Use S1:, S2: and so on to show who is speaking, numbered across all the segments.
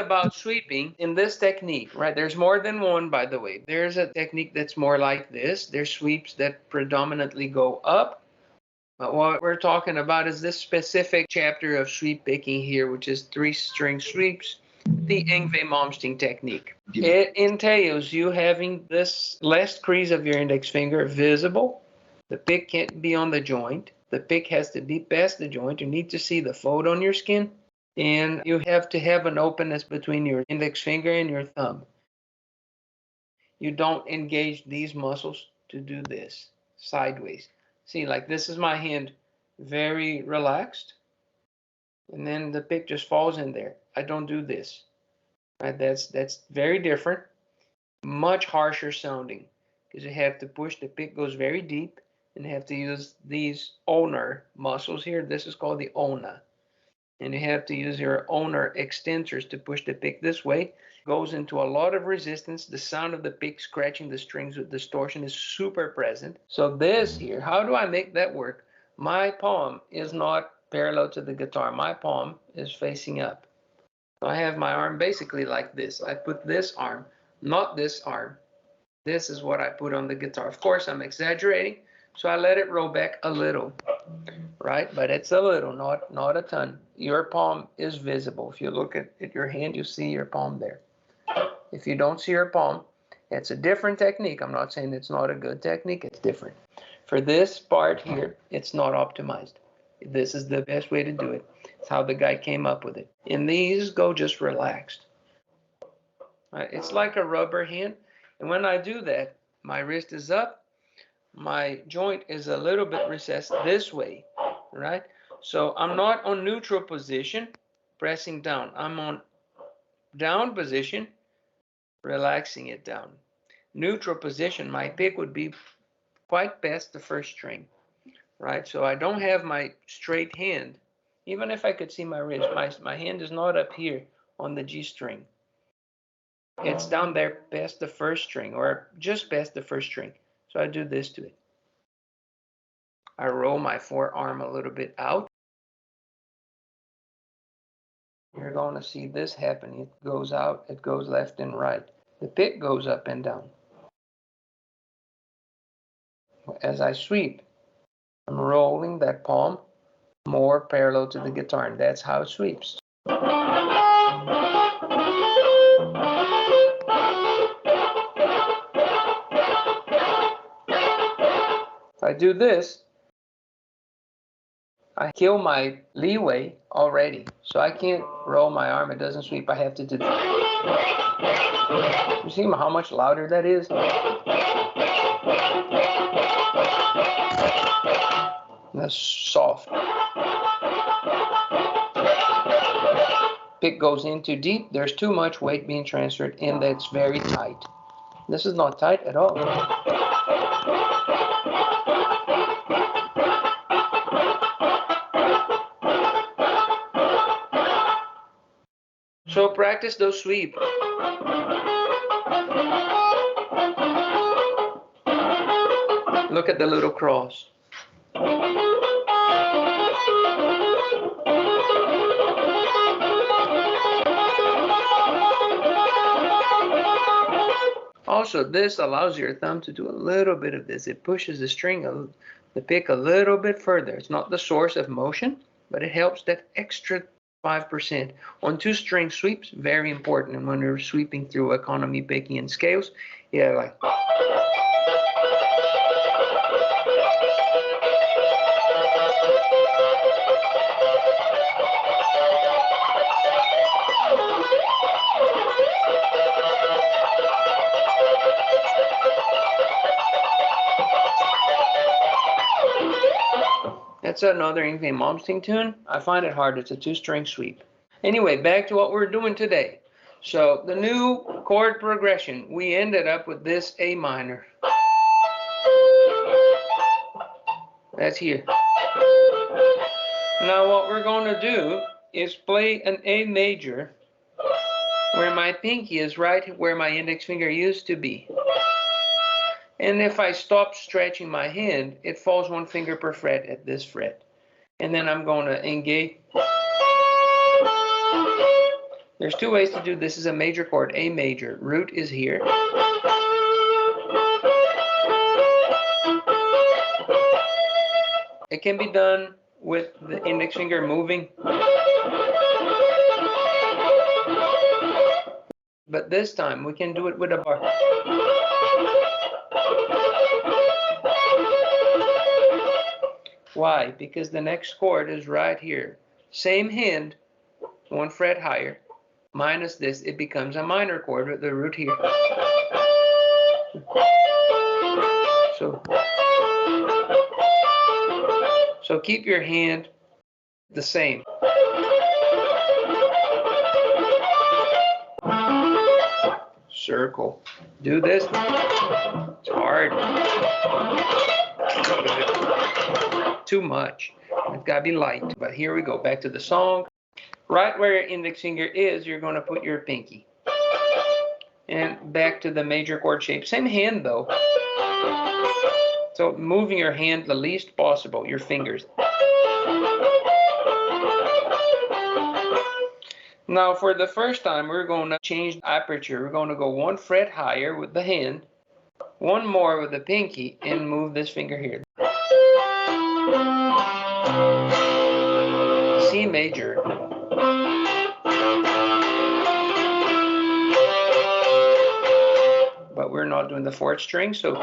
S1: about sweeping in this technique, right? There's more than one, by the way. There's a technique that's more like this. There's sweeps that predominantly go up. But what we're talking about is this specific chapter of sweep picking here, which is 3-string sweeps, the Yngwie Malmsteen technique. It entails you having this last crease of your index finger visible. The pick can't be on the joint. The pick has to be past the joint. You need to see the fold on your skin. And you have to have an openness between your index finger and your thumb. You don't engage these muscles to do this sideways. See, like this is my hand very relaxed, and then the pick just falls in there. I don't do this. Right? That's very different, much harsher sounding, because you have to push. The pick goes very deep, and you have to use these ulnar muscles here. This is called the ulna, and you have to use your ulnar extensors to push the pick this way. Goes into a lot of resistance. The sound of the pick scratching the strings with distortion is super present. So this here, how do I make that work? My palm is not parallel to the guitar. My palm is facing up. So I have my arm basically like this. I put this arm, not this arm. This is what I put on the guitar. Of course, I'm exaggerating, so I let it roll back a little, right? But it's a little, not a ton. Your palm is visible. If you look at your hand, you see your palm there. If you don't see your palm, it's a different technique. I'm not saying it's not a good technique. It's different. For this part here, it's not optimized. This is the best way to do it. It's how the guy came up with it. And these go just relaxed. Right? It's like a rubber hand. And when I do that, my wrist is up. My joint is a little bit recessed this way, right? So I'm not on neutral position, pressing down. I'm on down position, relaxing it down. Neutral position, my pick would be quite past the first string, right? So I don't have my straight hand. Even if I could see my wrist, my hand is not up here on the G string. It's down there past the first string, or just past the first string. So I do this to it. I roll my forearm a little bit out. You're going to see this happen. It goes out, it goes left and right. The pick goes up and down. As I sweep, I'm rolling that palm more parallel to the guitar, and that's how it sweeps. If I do this, I kill my leeway already. So I can't roll my arm, it doesn't sweep. I have to do that. You see how much louder that is? That's soft. Pick goes in too deep. There's too much weight being transferred, and that's very tight. This is not tight at all. So practice those sweeps. Look at the little cross. Also, this allows your thumb to do a little bit of this. It pushes the string, the pick a little bit further. It's not the source of motion, but it helps that extra 5%. On 2-string sweeps, very important. And when you're sweeping through economy picking and scales, yeah, like. That's another Yngwie Malmsteen tune. I find it hard. It's a 2-string sweep. Anyway, back to what we're doing today. So the new chord progression, we ended up with this A minor. That's here. Now what we're going to do is play an A major where my pinky is right where my index finger used to be. And if I stop stretching my hand, it falls 1 finger per fret at this fret. And then I'm going to engage There's two ways to do this. This is a major chord, A major. Root is here. It can be done with the index finger moving. But this time we can do it with a bar. Why? Because the next chord is right here. Same hand, 1 fret higher. Minus this, it becomes a minor chord with the root here. So keep your hand the same. Circle. Do this. It's hard. Too much. It's got to be light. But here we go. Back to the song. Right where your index finger is, you're going to put your pinky. And back to the major chord shape. Same hand though. So moving your hand the least possible, your fingers. Now for the first time, we're going to change the aperture. We're going to go 1 fret higher with the hand, 1 more with the pinky, and move this finger here. C major. But we're not doing the 4th string, so.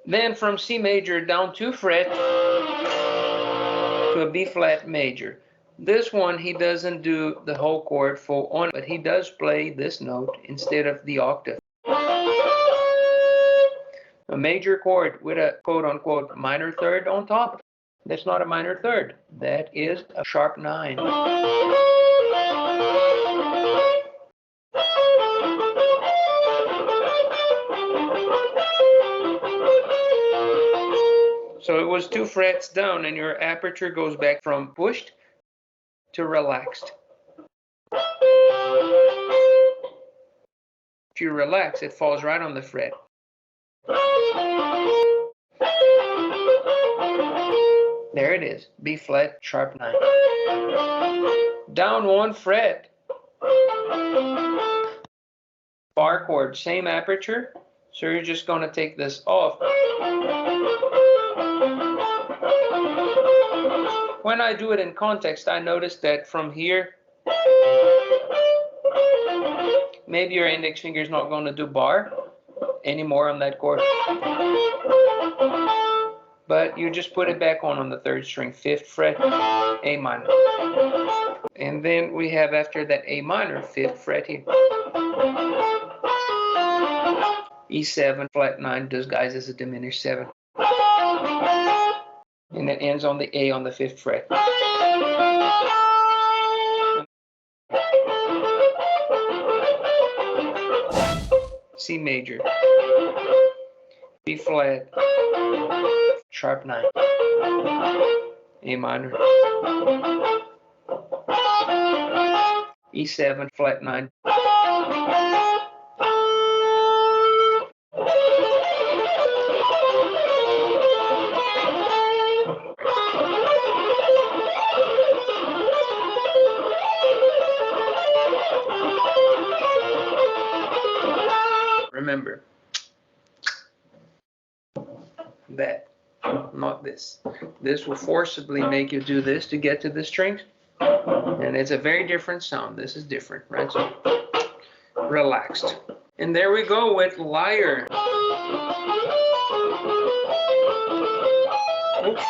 S1: Then from C major down 2 frets to a B flat major. This one, he doesn't do the whole chord full on, but he does play this note instead of the octave. A major chord with a quote-unquote minor third on top. That's not a minor third. That is a sharp 9. So it was 2 frets down, and your aperture goes back from pushed to relaxed. If you relax, it falls right on the fret. There it is, B flat, sharp 9. Down 1 fret. Bar chord, same aperture. So you're just going to take this off. When I do it in context, I notice that from here, maybe your index finger is not going to do bar anymore on that chord. But you just put it back on the 3rd string, 5th fret, A minor. And then we have after that A minor, 5th fret here. E7, flat 9, disguised as a diminished 7. And it ends on the A on the 5th fret. C major, B flat, sharp 9, A minor, E7, flat 9. Remember that, not this. This will forcibly make you do this to get to the strings, and it's a very different sound. This is different, right? So relaxed. And there we go with Liar. Oops.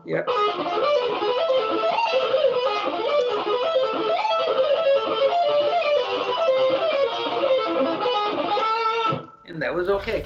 S1: Yep. And that was okay.